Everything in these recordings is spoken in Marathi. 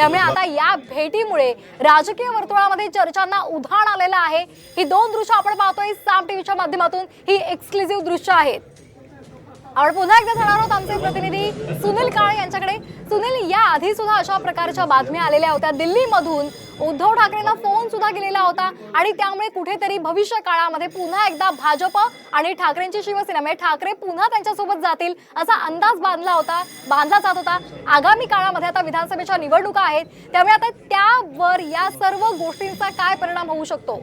त्यामुळे आता या भेटीमुळे राजकीय वर्तुळामध्ये चर्चांना उधाण आलेलं आहे। ही दोन दृश्य आपण पाहतोय साम टीव्हीच्या माध्यमातून, ही एक्सक्लुझिव्ह दृश्य आहेत। आपण पुन्हा एकदा जाणार आहोत आमचे प्रतिनिधी सुनील काळे यांच्याकडे। सुनील, या आधी सुद्धा अशा प्रकारच्या बातम्या आलेल्या होत्या दिल्लीमधून, उद्धव ठाकरेंना फोन सुद्धा गेलेला होता आणि त्यामुळे कुठेतरी भविष्य काळामध्ये पुन्हा एकदा भाजप आणि ठाकरेंची शिवसेना म्हणजे ठाकरे पुन्हा त्यांच्यासोबत जातील असा अंदाज बांधला जात होता। आगामी काळामध्ये आता विधानसभेच्या निवडणुका आहेत, त्यामुळे आता त्यावर या सर्व गोष्टींचा काय परिणाम होऊ शकतो?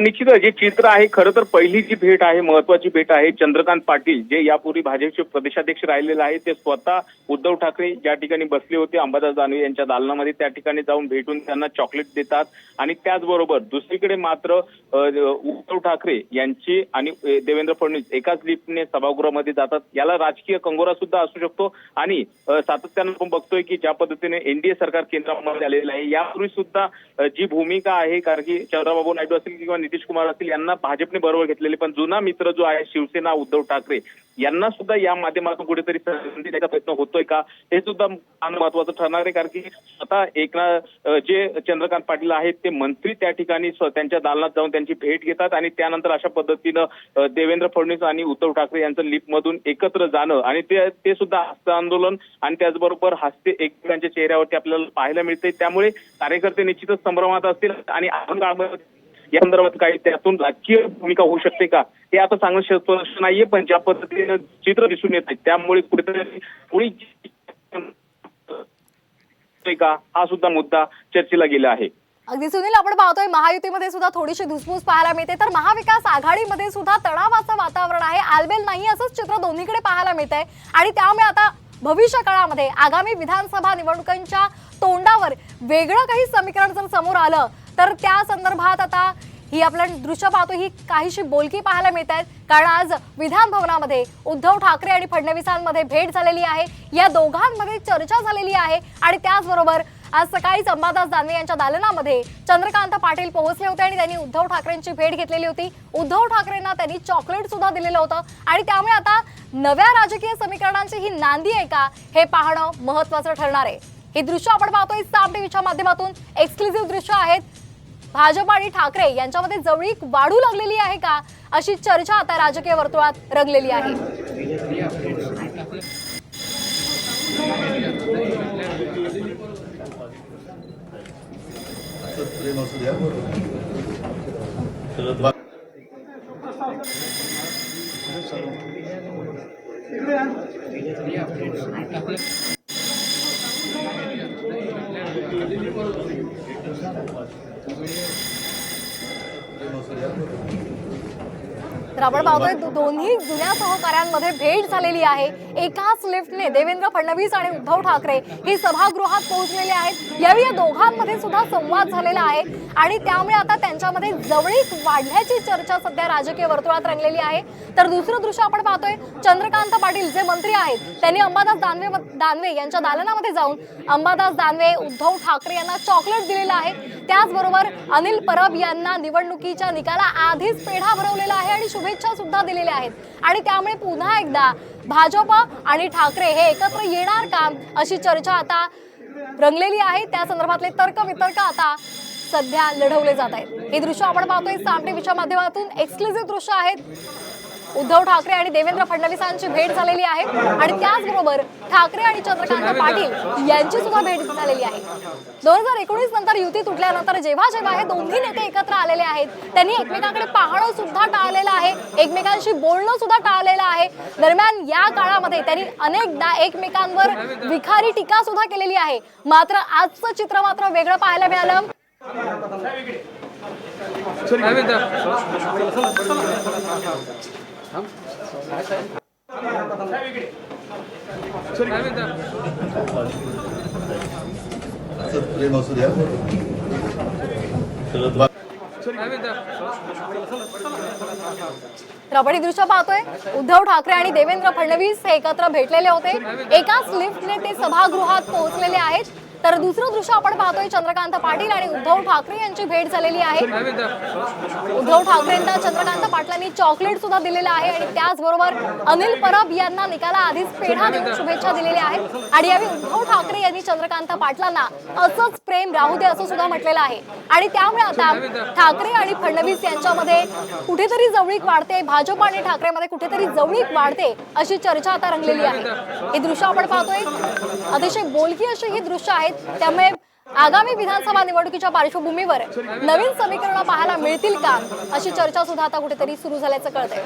निश्चित जे चित्र आहे, खरं तर पहिली जी भेट आहे, महत्वाची भेट आहे। चंद्रकांत पाटील जे यापूर्वी भाजपचे प्रदेशाध्यक्ष राहिलेले आहेत, ते स्वतः उद्धव ठाकरे ज्या ठिकाणी बसले होते अंबादास दानवे यांच्या दालनामध्ये, त्या ठिकाणी जाऊन भेटून त्यांना चॉकलेट देतात। आणि त्याचबरोबर दुसरीकडे मात्र उद्धव ठाकरे यांची आणि देवेंद्र फडणवीस एकाच लिफ्टने सभागृहामध्ये जातात। याला राजकीय कंगोरा सुद्धा असू शकतो आणि सातत्यानं आपण बघतोय की ज्या पद्धतीने एनडीए सरकार केंद्रामध्ये आलेलं आहे, यापूर्वी सुद्धा जी भूमिका आहे, कारण की चंद्रबाबू नायडू असतील किंवा नितीश कुमार असतील यांना भाजपने बरोबर घेतलेले, पण जुना मित्र जो आहे शिवसेना उद्धव ठाकरे यांना सुद्धा या माध्यमातून कुठेतरी संधी द्यायचा प्रयत्न होतोय का, हे सुद्धा महत्वाचं ठरणार आहे। कारण की स्वतः जे चंद्रकांत पाटील आहेत ते मंत्री त्या ठिकाणी त्यांच्या दालनात जाऊन त्यांची भेट घेतात आणि त्यानंतर अशा पद्धतीनं देवेंद्र फडणवीस आणि उद्धव ठाकरे यांचं लिफ्टमधून एकत्र जाणं आणि ते सुद्धा हस्त आंदोलन आणि त्याचबरोबर हास्य एकमेकांच्या चेहऱ्यावरती आपल्याला पाहायला मिळते। त्यामुळे कार्यकर्ते निश्चितच संभ्रमात असतील आणि या संदर्भात काही त्यातून राजकीय भूमिका होऊ शकते का, हे आता सांगणं स्पष्ट नाहीये, पण ज्या पद्धतीने चित्र दिसून येत आहे त्यामुळे कुठेतरी कोणी का हा सुद्धा मुद्दा चर्चेला गेला आहे। अगदी सुनील, आपण पाहतोय महायुतीमध्ये सुद्धा थोडीशी धुसफूस पाहायला मिळते, तर महाविकास आघाडीमध्ये सुद्धा तणावाचं वातावरण आहे, आलबेल नाही असंच चित्र दोन्हीकडे पाहायला मिळत आहे। आणि त्यामुळे आता भविष्य काळामध्ये आगामी विधानसभा निवडणुकांच्या तोंडावर वेगळं काही समीकरण जर समोर आलं तर त्या संदर्भात आता ही आपण दृश्य पाहतो, ही काहीशी बोलकी पाहायला मिळत आहेत। कारण आज विधान भवनामध्ये उद्धव ठाकरे आणि फडणवीसांमध्ये भेट झालेली आहे, या दोघांमध्ये चर्चा झालेली आहे आणि त्याचबरोबर आज सकाळीच अंबादास दानवे यांच्या दालनामध्ये चंद्रकांत पाटील पोहोचले होते आणि त्यांनी उद्धव ठाकरेंची भेट घेतलेली होती। उद्धव ठाकरेंना त्यांनी चॉकलेट सुद्धा दिलेलं होतं आणि त्यामुळे आता नव्या राजकीय समीकरणांची ही नांदी आहे का, हे पाहणं महत्त्वाचं ठरणार आहे। हे दृश्य आपण पाहतोय साम टीव्हीच्या माध्यमातून, एक्सक्लुझिव्ह दृश्य आहेत। भाजप आणि ठाकरे यांच्यामध्ये जवळीक वाढू लागलेली आहे का, अशी चर्चा आता राजकीय वर्तुळात रंगलेली आहे। तर आपण पाहतोय दोन्ही जुन्या सहकाऱ्यांमध्ये भेट झालेली आहे। एकाच लिफ्टने देवेंद्र फडणवीस आणि उद्धव ठाकरे हे सभागृहात पोहोचलेले आहेत। यावेळी या दोघांमध्ये सुद्धा संवाद झालेला आहे आणि त्यामुळे आता त्यांच्यामध्ये जवळीक वाढल्याची चर्चा सध्या राजकीय वर्तुळात रंगलेली आहे। तर दुसरं दृश्य आपण पाहतोय, चंद्रकांत पाटील जे मंत्री आहेत त्यांनी अंबादास दानवे यांच्या दालनामध्ये जाऊन अंबादास दानवे उद्धव ठाकरे यांना चॉकलेट दिलेलं आहे। त्याचबरोबर अनिल परब यांना निवडणुकीच्या निकाला आधीच पेढा भरवलेला आहे आणि शुभेच्छा सुद्धा दिलेल्या आहेत। आणि त्यामुळे पुन्हा एकदा भाजप आणि ठाकरे हे एकत्र येणार का, अशी चर्चा आता रंगलेली आहे। त्या संदर्भातले तर्क वितर्क आता सध्या लढवले जात आहेत। हे दृश्य आपण पाहतोय साम टीव्हीच्या माध्यमातून, एक्सक्लुझिव्ह दृश्य आहेत। उद्धव ठाकरे आणि देवेंद्र फडणवीसांची भेट झालेली आहे आणि त्याचबरोबर ठाकरे आणि चंद्रकांत पाटील यांची सुद्धा भेट झालेली आहे। 2019 नंतर युती तुटल्यानंतर जेव्हा जेव्हा हे दोन्ही नेते एकत्र आलेले आहेत त्यांनी एकमेकांकडे पाहणं सुद्धा टाळलेलं आहे, एकमेकांशी बोलणं सुद्धा टाळलेलं आहे। दरम्यान या काळामध्ये त्यांनी अनेकदा एकमेकांवर विखारी टीका सुद्धा केलेली आहे। मात्र आजचं चित्र मात्र वेगळं पाहायला मिळालं। तर आपण ही दृश्य पाहतोय, उद्धव ठाकरे आणि देवेंद्र फडणवीस हे एकत्र भेटलेले होते, एकाच लिफ्टने ते सभागृहात पोहोचलेले आहेत तर दुसरं दृश्य आपण पाहतोय चंद्रकांत पाटील आणि उद्धव ठाकरे यांची भेट झालेली आहे। उद्धव ठाकरेंना चंद्रकांत पाटलांनी चॉकलेट सुद्धा दिलेलं आहे आणि त्याचबरोबर अनिल परब यांना निकाला आधीच पेढा देऊन शुभेच्छा दिलेल्या आहेत आणि यावेळी उद्धव ठाकरे यांनी चंद्रकांत पाटलांना असंच प्रेम राहू दे असं सुद्धा म्हटलेलं आहे आणि त्यामुळे आता ठाकरे आणि फडणवीस यांच्यामध्ये कुठेतरी जवळीक वाढते, भाजप आणि ठाकरेमध्ये कुठेतरी जवळीक वाढते अशी चर्चा आता रंगलेली आहे। हे दृश्य आपण पाहतोय, अतिशय बोलकी अशी ही दृश्य आहेत, त्यामुळे आगामी विधानसभा निवडणुकीच्या पार्श्वभूमीवर नवीन समीकरणं पाहायला मिळतील का अशी चर्चा सुद्धा आता कुठेतरी सुरू झाल्याचं कळतंय।